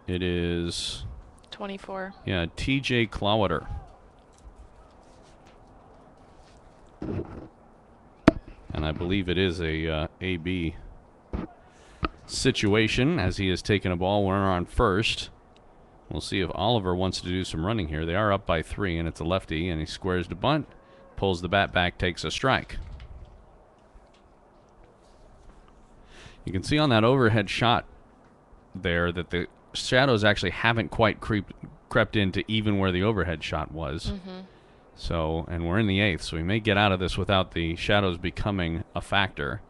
It is 24. Yeah, TJ Clowater. And I believe it is a AB situation as he has taken a ball runner on first. We'll see if Oliver wants to do some running here. They are up by 3, and it's a lefty, and he squares the bunt, pulls the bat back, takes a strike. You can see on that overhead shot there that the shadows actually haven't quite crept into even where the overhead shot was. Mm-hmm. So, and we're in the 8th, so we may get out of this without the shadows becoming a factor.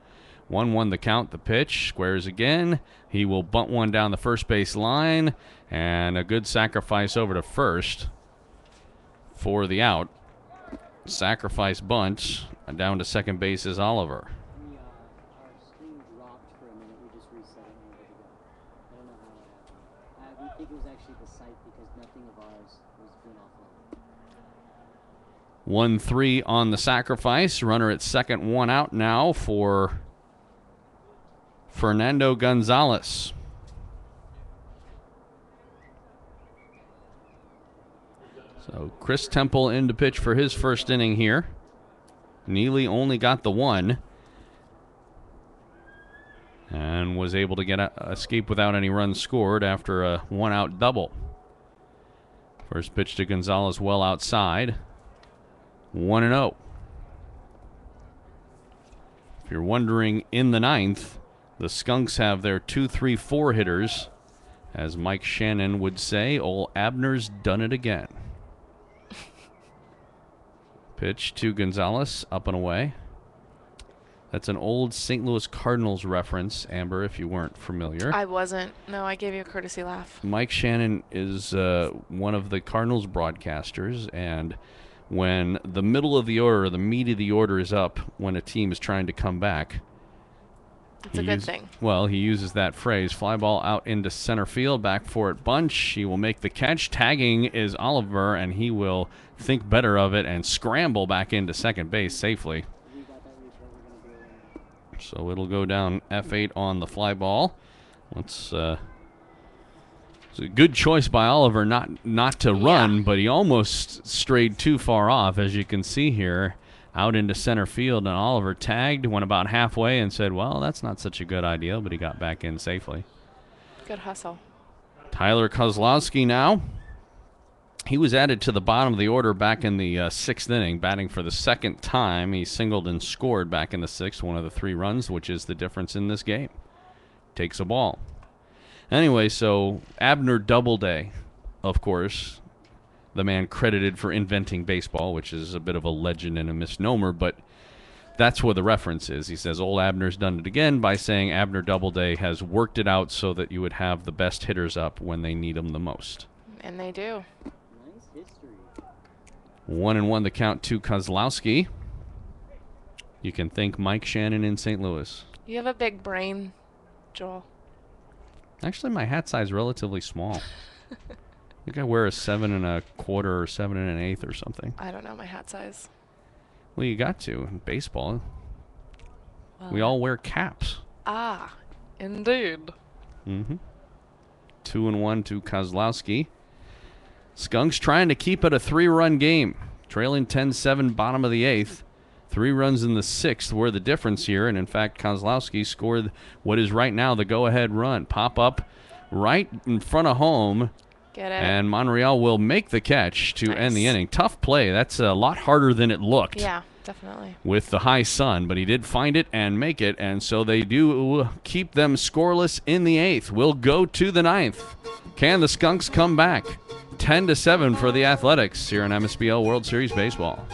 1-1 the count, the pitch, squares again. He will bunt one down the first base line, and a good sacrifice over to first for the out. Sacrifice bunt, and down to second base is Oliver. Our screen dropped for a minute. We just reset it a minute ago. I don't know how that happened. We think it was actually the site because nothing of ours was being offline. 1-3 on the sacrifice. Runner at second, 1 out now for Fernando Gonzalez. So Chris Temple in to pitch for his first inning here. Neely only got the 1 and was able to escape without any runs scored after a 1-out double. First pitch to Gonzalez well outside. 1-0. If you're wondering, in the 9th, the Skunks have their 2-3-4 hitters. As Mike Shannon would say, Ol' Abner's done it again. Pitch to Gonzalez, up and away. That's an old St. Louis Cardinals reference, Amber, if you weren't familiar. I wasn't. No, I gave you a courtesy laugh. Mike Shannon is one of the Cardinals broadcasters, and when the middle of the order, or the meat of the order is up, when a team is trying to come back, it's a good thing. Well, he uses that phrase, fly ball out into center field, back for it bunch. He will make the catch. Tagging is Oliver, and he will think better of it and scramble back into second base safely. So it'll go down F8 on the fly ball. It's a good choice by Oliver not to run, but he almost strayed too far off, as you can see here, out into center field. And Oliver tagged, went about halfway, and said, well, that's not such a good idea, but he got back in safely. Good hustle. Tyler Kozlowski now. He was added to the bottom of the order back in the 6th inning, batting for the second time. He singled and scored back in the 6th, one of the 3 runs, which is the difference in this game. Takes a ball. Anyway, so Abner Doubleday, of course, the man credited for inventing baseball, which is a bit of a legend and a misnomer, but that's where the reference is. He says, old Abner's done it again by saying Abner Doubleday has worked it out so that you would have the best hitters up when they need them the most. And they do. 1-1 the count to Kozlowski. You can thank Mike Shannon in St. Louis. You have a big brain, Joel. Actually, my hat size is relatively small. I think I wear a 7 1/4 or 7 1/8 or something. I don't know my hat size. Well, you got to in baseball. Well, we all wear caps. Ah, indeed. 2-1 to Kozlowski. Skunks trying to keep it a 3-run game. Trailing 10-7, bottom of the 8th. 3 runs in the 6th were the difference here. And, in fact, Kozlowski scored what is right now the go-ahead run. Pop up right in front of home. Get it. And Monreal will make the catch to end the inning. Tough play. That's a lot harder than it looked. Yeah, definitely. With the high sun, but he did find it and make it, and so they do keep them scoreless in the 8th. We'll go to the 9th. Can the Skunks come back? 10-7 for the Athletics here in MSBL World Series Baseball.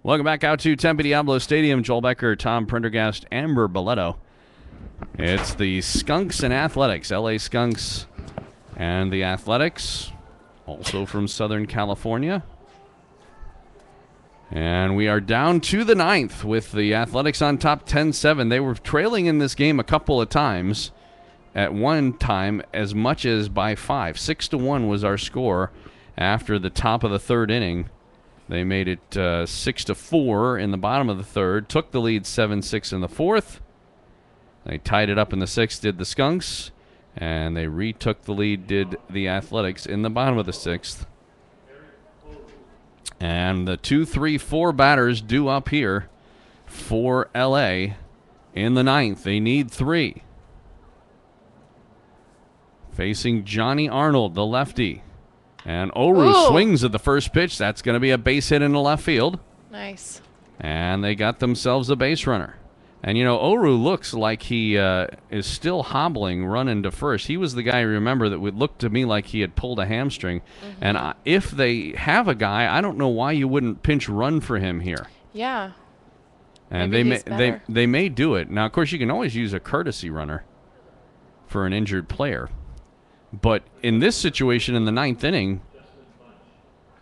Welcome back out to Tempe Diablo Stadium. Joel Becker, Tom Prendergast, Amber Boletto. It's the Skunks and Athletics. LA Skunks and the Athletics, also from Southern California. And we are down to the 9th with the Athletics on top 10-7. They were trailing in this game a couple of times. At one time, as much as by 5. 6-1 was our score after the top of the third inning. They made it 6-4 in the bottom of the third. Took the lead 7-6 in the fourth. They tied it up in the sixth, did the Skunks. And they retook the lead, did the Athletics in the bottom of the sixth. And the 2, 3, 4 batters due up here for LA in the 9th. They need 3. Facing Johnny Arnold, the lefty. And Oru swings at the first pitch. That's going to be a base hit into left field. Nice. And they got themselves a base runner. And, you know, Oru looks like he is still hobbling, running to first. He was the guy, remember, that would look to me like he had pulled a hamstring. Mm-hmm. And if they have a guy, I don't know why you wouldn't pinch run for him here. Yeah. And they may do it. Now, of course, you can always use a courtesy runner for an injured player. But in this situation in the 9th inning,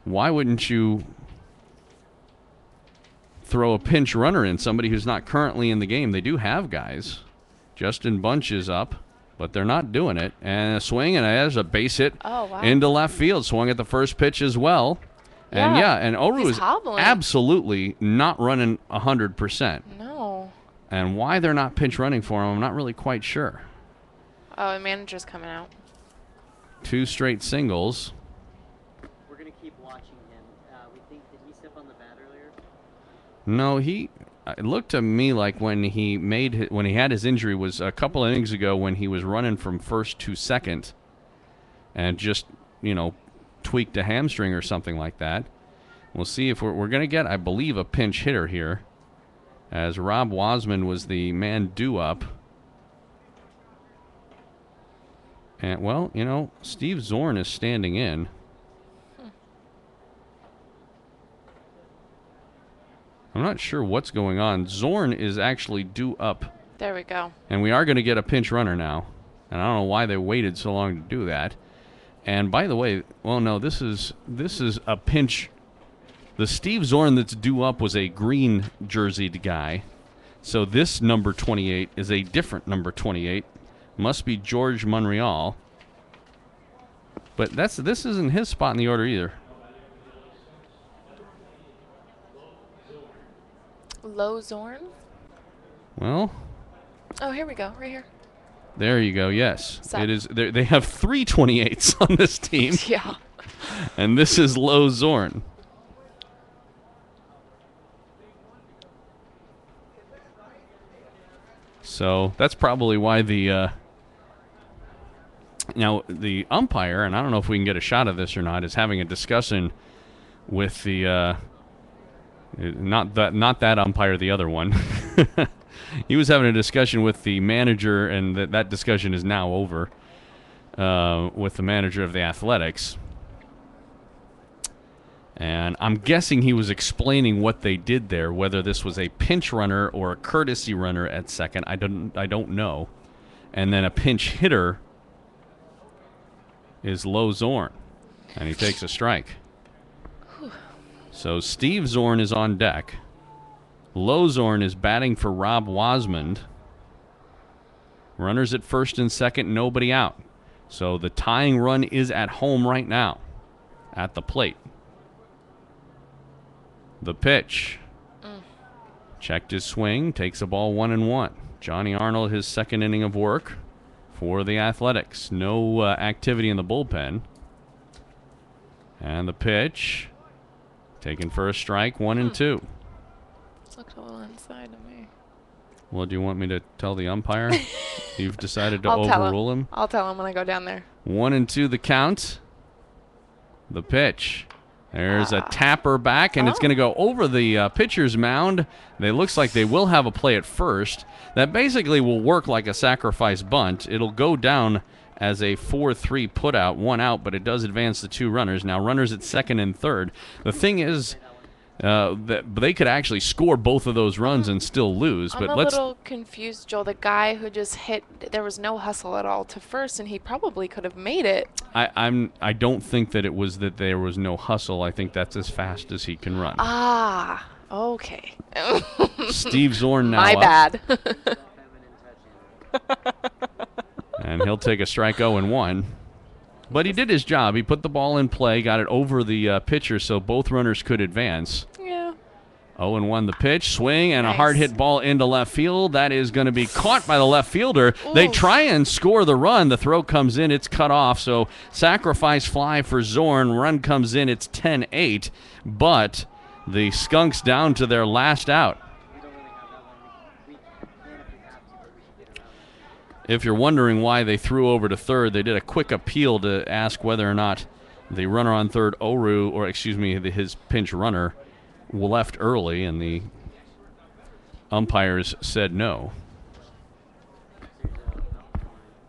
why wouldn't you throw a pinch runner in, somebody who's not currently in the game? They do have guys. Justin Bunch is up, but they're not doing it. And a swing, and there's a base hit into left field. Swung at the first pitch as well. And and Oru is absolutely not running 100%. No. And why they're not pinch running for him, I'm not really quite sure. Oh, and manager's coming out. 2 straight singles. We're going to keep watching him. We think, did he step on the bat earlier? No, it looked to me like when he had his injury was a couple innings ago when he was running from first to second and just, you know, tweaked a hamstring or something like that. We'll see if we're going to get, I believe, a pinch hitter here, as Rob Wasman was the man due up. And, well, you know, Steve Zorn is standing in. I'm not sure what's going on. Zorn is actually due up. There we go. And we are going to get a pinch runner now. And I don't know why they waited so long to do that. And by the way, well, no, this is a pinch. The Steve Zorn that's due up was a green jerseyed guy. So this number 28 is a different number 28. Must be George Monreal. But this isn't his spot in the order either. Low Zorn? Well. Oh, here we go. Right here. There you go. Yes. Set. It is. They have 3 28s on this team. Yeah. And this is Low Zorn. So that's probably why the umpire, and I don't know if we can get a shot of this or not, is having a discussion with the not that umpire, the other one. He was having a discussion with the manager, and that discussion is now over with the manager of the Athletics. And I'm guessing he was explaining what they did there, whether this was a pinch runner or a courtesy runner at second. I don't know. And then a pinch hitter is Low Zorn, and he takes a strike. So Steve Zorn is on deck. Low Zorn is batting for Rob Wasmond. Runners at first and second, nobody out. So the tying run is at home right now at the plate. The pitch. Checked his swing, takes a ball 1-1. Johnny Arnold, his second inning of work for the Athletics. No activity in the bullpen. And the pitch. Taken for a strike, 1-2. Looked a little inside of me. Well, do you want me to tell the umpire? You've decided to I'll overrule him? I'll tell him when I go down there. 1-2 the count. The pitch. There's a tapper back, and it's going to go over the pitcher's mound. It looks like they will have a play at first. That basically will work like a sacrifice bunt. It'll go down as a 4-3 putout, 1 out, but it does advance the 2 runners. Now runners at second and third. The thing is, But they could actually score both of those runs and still lose. I'm But a let's. little confused, Joel. The guy who just hit, there was no hustle at all to first, and he probably could have made it. I don't think that it was that there was no hustle. I think that's as fast as he can run. Ah, okay. Steve Zorn now My up, bad. and he'll take a strike 0-1. But he did his job. He put the ball in play, got it over the pitcher so both runners could advance. Yeah. 0-1 the pitch, swing, and a Nice. hard hit ball into left field. That is going to be caught by the left fielder. They Oof. try and score the run. The throw comes in. It's cut off. So sacrifice fly for Zorn. Run comes in. It's 10-8. But the Skunks down to their last out. We don't really have that one. We can if we have to, but we should get it out. If you're wondering why they threw over to third, they did a quick appeal to ask whether or not the runner on third, his pinch runner, left early, and the umpires said no.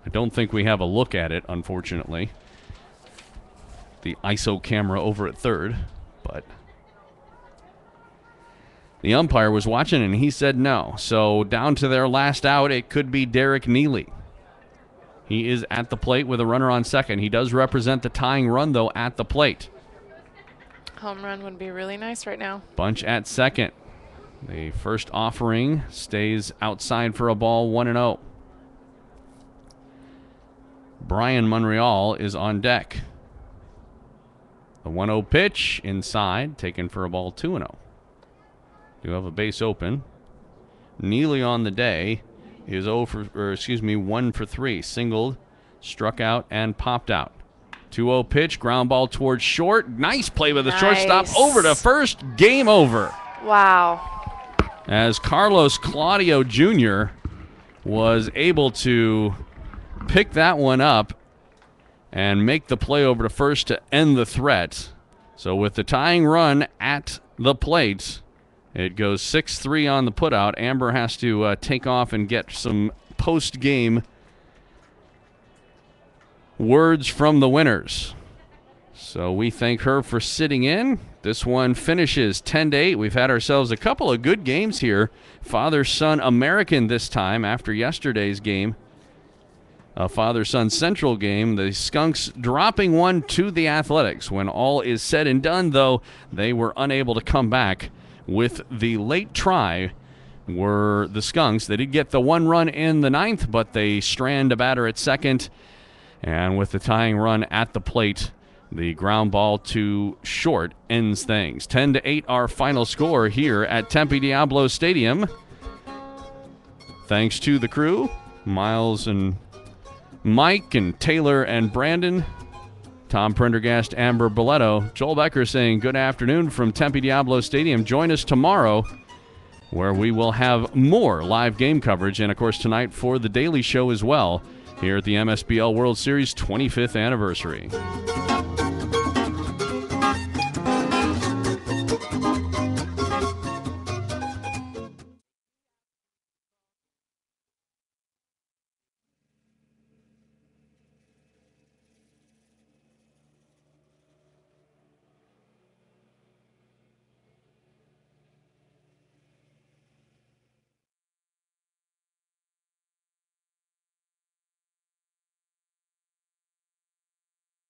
I don't think we have a look at it, unfortunately. The ISO camera over at third, but the umpire was watching and he said no. So down to their last out, it could be Derek Neely. He is at the plate with a runner on second. He does represent the tying run, though, at the plate. Home run would be really nice right now. Bunch at second. The first offering stays outside for a ball, 1-0. Brian Monreal is on deck. The 1-0 pitch inside, taken for a ball, 2-0. You have a base open. Neely on the day is 1 for 3. Singled, struck out, and popped out. 2-0 pitch, ground ball towards short. Nice play by the shortstop. Nice. Over to first. Game over. Wow. As Carlos Claudio Jr. was able to pick that one up and make the play over to first to end the threat. So with the tying run at the plate, it goes 6-3 on the putout. Amber has to take off and get some post-game words from the winners. So we thank her for sitting in. This one finishes 10-8. We've had ourselves a couple of good games here. Father-son American this time after yesterday's game. A father-son Central game. The Skunks dropping one to the Athletics. When all is said and done, though, they were unable to come back with the late try. Were the Skunks. They did get the one run in the ninth, but they strand a batter at second. And with the tying run at the plate, the ground ball to short ends things. 10-8 our final score here at Tempe Diablo Stadium. Thanks to the crew, Miles and Mike and Taylor and Brandon, Tom Prendergast, Amber Boletto, Joel Becker saying good afternoon from Tempe Diablo Stadium. Join us tomorrow where we will have more live game coverage, and of course tonight for the Daily Show as well, here at the MSBL World Series 25th anniversary.